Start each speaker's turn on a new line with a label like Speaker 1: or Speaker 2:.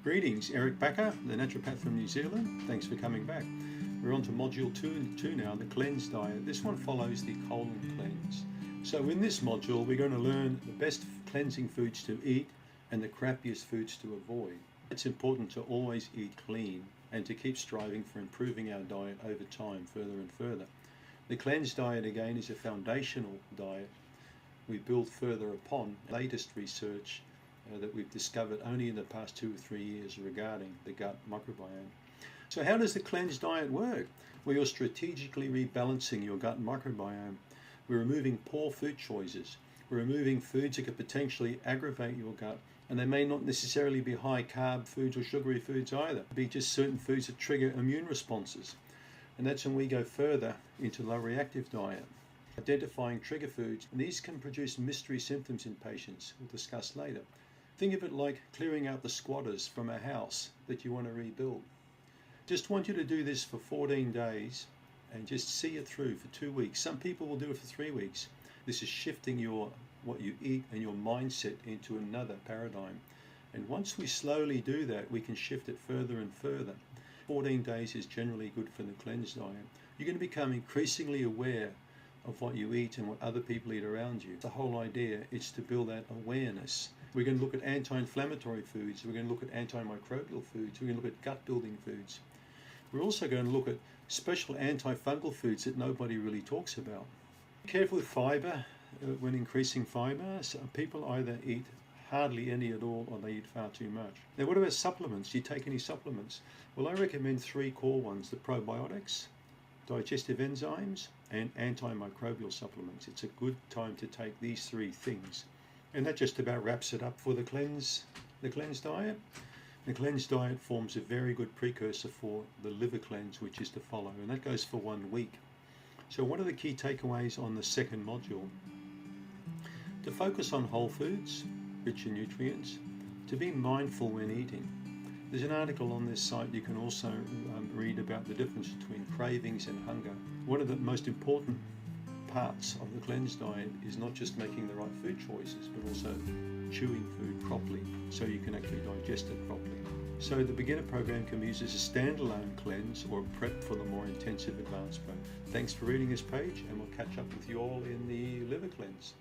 Speaker 1: Greetings, Eric Bakker, the naturopath from New Zealand. Thanks for coming back. We're on to module 2 now, the cleanse diet. This one follows the colon cleanse. So in this module, we're going to learn the best cleansing foods to eat and the crappiest foods to avoid. It's important to always eat clean and to keep striving for improving our diet over time, further and further. The cleanse diet, again, is a foundational diet we build further upon latest research that we've discovered only in the past 2 or 3 years regarding the gut microbiome. So how does the cleanse diet work? Well, you're strategically rebalancing your gut microbiome. We're removing poor food choices. We're removing foods that could potentially aggravate your gut, and they may not necessarily be high carb foods or sugary foods either. It'd be just certain foods that trigger immune responses. And that's when we go further into low-reactive diet, identifying trigger foods. And these can produce mystery symptoms in patients, we'll discuss later. Think of it like clearing out the squatters from a house that you want to rebuild. Just want you to do this for 14 days and just see it through for 2 weeks. Some people will do it for 3 weeks. This is shifting what you eat and your mindset into another paradigm. And once we slowly do that, we can shift it further and further. 14 days is generally good for the cleanse diet. You're going to become increasingly aware of what you eat and what other people eat around you. The whole idea is to build that awareness. We're going to look at anti-inflammatory foods. We're going to look at antimicrobial foods. We're going to look at gut-building foods. We're also going to look at special antifungal foods that nobody really talks about. Be careful with fiber when increasing fiber. So people either eat hardly any at all or they eat far too much. Now, what about supplements? Do you take any supplements? Well, I recommend 3 core ones: the probiotics, digestive enzymes, and antimicrobial supplements. It's a good time to take these 3 things. And that just about wraps it up for the cleanse diet. The cleanse diet forms a very good precursor for the liver cleanse, which is to follow, and that goes for 1 week. So what are the key takeaways on the second module? To focus on whole foods, rich in nutrients, to be mindful when eating. There's an article on this site you can also read about the difference between cravings and hunger. One of the most important parts of the cleanse diet is not just making the right food choices, but also chewing food properly so you can actually digest it properly. So the beginner program can be used as a standalone cleanse or a prep for the more intensive advanced program. Thanks for reading this page, and we'll catch up with you all in the liver cleanse.